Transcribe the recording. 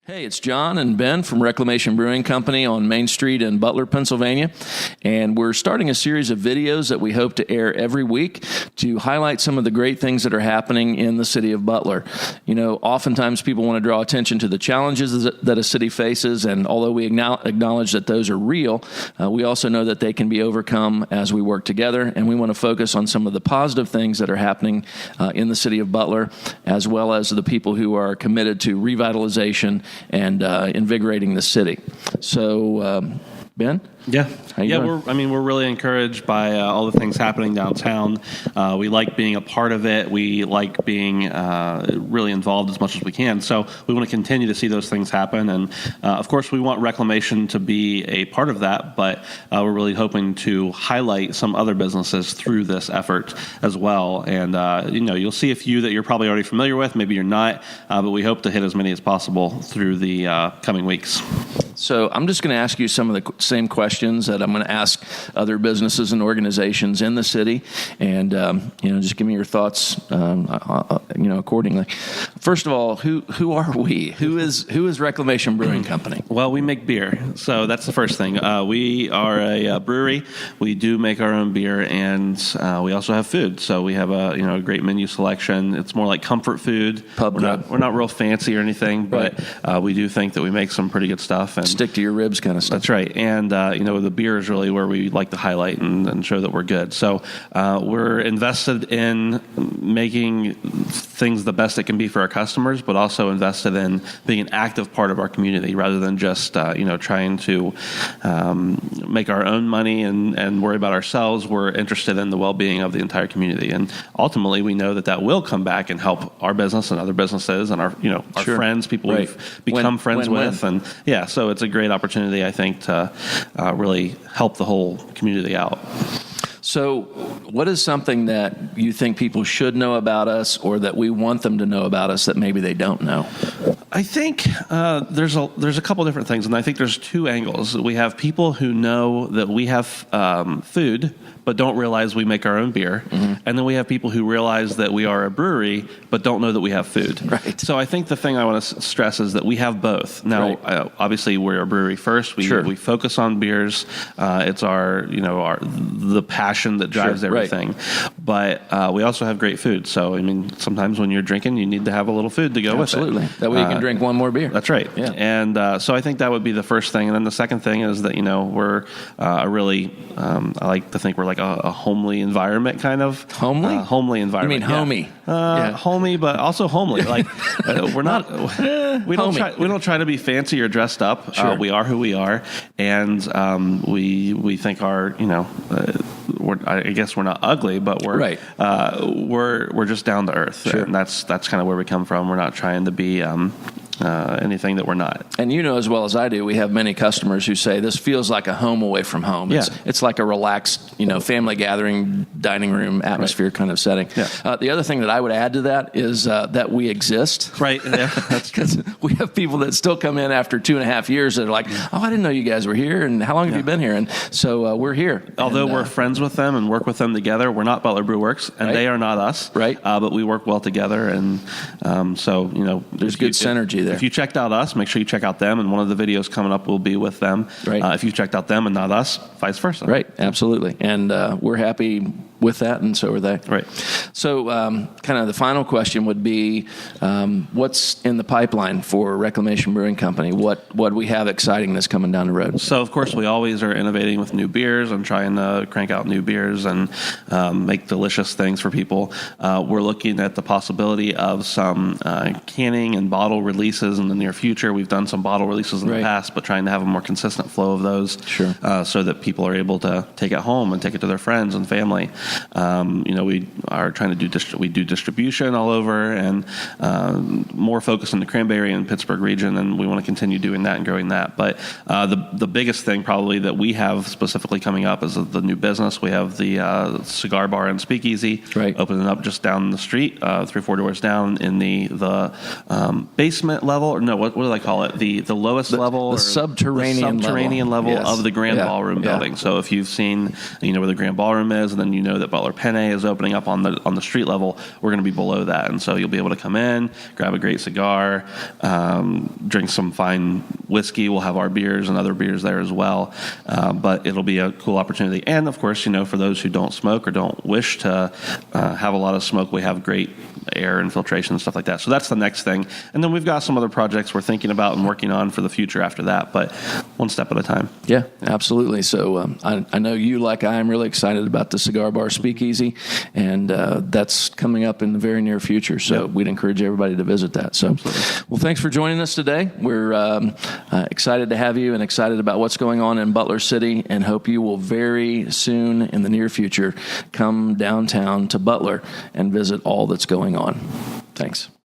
Hey, it's John and Ben from Reclamation Brewing Company on Main Street in Butler, Pennsylvania. And we're starting a series of videos that we hope to air every week to highlight some of the great things that are happening in the city of Butler. You know, oftentimes people want to draw attention to the challenges that a city faces, and although we acknowledge that those are real, we also know that they can be overcome as we work together, and we want to focus on some of the positive things that are happening in the city of Butler, as well as the people who are committed to revitalization and invigorating the city. So, Ben? Yeah, doing? we're really encouraged by all the things happening downtown. We like being a part of it. We like being really involved as much as we can. So we want to continue to see those things happen. And of course, we want Reclamation to be a part of that. But we're really hoping to highlight some other businesses through this effort as well. And you'll see a few that you're probably already familiar with. Maybe you're not, but we hope to hit as many as possible through the coming weeks. So I'm just going to ask you some of the same questions that I'm going to ask other businesses and organizations in the city, and just give me your thoughts, accordingly. First of all, who are we? Who is Reclamation Brewing Company? Well, we make beer, so that's the first thing. We are a brewery. We do make our own beer, and we also have food. So we have a great menu selection. It's more like comfort food. We're not real fancy or anything, but we do think that we make some pretty good stuff. And stick to your ribs kind of stuff. That's right. And, the beer is really where we like to highlight and show that we're good. So we're invested in making things the best it can be for our customers, but also invested in being an active part of our community rather than just, trying to make our own money and worry about ourselves. We're interested in the well-being of the entire community. And ultimately, we know that will come back and help our business and other businesses and our Sure. friends, people we've become friends with. And so it's a great opportunity, I think, to really help the whole community out. So what is something that you think people should know about us, or that we want them to know about us that maybe they don't know? I think there's a couple different things, and I think there's two angles. We have people who know that we have food, but don't realize we make our own beer. Mm-hmm. And then we have people who realize that we are a brewery, but don't know that we have food. Right. So I think the thing I want to stress is that we have both. Now, obviously, we're a brewery first. We focus on beers. It's the passion that drives everything. Right. But we also have great food. So, sometimes when you're drinking, you need to have a little food to go with it. Absolutely. That way you can drink one more beer. That's right. Yeah. And so I think that would be the first thing. And then the second thing is that, we're a really, I like to think we're like a homely environment, kind of. Homely? Homely environment. You mean homey? Homey, but also homely. Like we're not. We don't try to be fancy or dressed up. Sure. We are who we are, and we think I guess we're not ugly, but we're just down to earth. Sure. And that's kind of where we come from. We're not trying to be anything that we're not. And as well as I do, we have many customers who say this feels like a home away from home. Yeah. It's like a relaxed, family gathering, dining room atmosphere kind of setting. Yeah. The other thing that I would add to that is that we exist. Right. Yeah. That's because we have people that still come in after 2.5 years that are like, oh, I didn't know you guys were here, and how long have you been here? And so we're here. Although we're friends with them and work with them together, we're not Butler Brew Works, and they are not us. Right. But we work well together, and there's good synergy there. If you checked out us, make sure you check out them, and one of the videos coming up will be with them. Right. If you checked out them and not us, vice versa. Right, absolutely. And we're happy with that, and so are they. Right. So kind of the final question would be, what's in the pipeline for Reclamation Brewing Company? What do we have exciting that's coming down the road? So, of course, we always are innovating with new beers and trying to crank out new beers and make delicious things for people. We're looking at the possibility of some canning and bottle releases in the near future. We've done some bottle releases in the past, but trying to have a more consistent flow of those, so that people are able to take it home and take it to their friends and family. We are trying to do distribution all over, and more focus on the Cranberry and Pittsburgh region, and we want to continue doing that and growing that. But the biggest thing probably that we have specifically coming up is the new business. We have the cigar bar and speakeasy opening up just down the street, 3-4 doors down in the basement level, or no, what do they call it? The lowest level, the subterranean level yes. of the Grand Ballroom building. So if you've seen where the Grand Ballroom is, and then that Butler Penne is opening up on the street level, we're going to be below that. And so you'll be able to come in, grab a great cigar, drink some fine whiskey. We'll have our beers and other beers there as well. But it'll be a cool opportunity. And of course, for those who don't smoke or don't wish to have a lot of smoke, we have great air infiltration and stuff like that. So that's the next thing. And then we've got some other projects we're thinking about and working on for the future after that, but one step at a time. Yeah, absolutely. So I know you, like I am, really excited about the Cigar Bar Speakeasy, and that's coming up in the very near future. So we'd encourage everybody to visit that. So, well, thanks for joining us today. We're excited to have you and excited about what's going on in Butler City, and hope you will very soon in the near future come downtown to Butler and visit all that's going on. Thanks.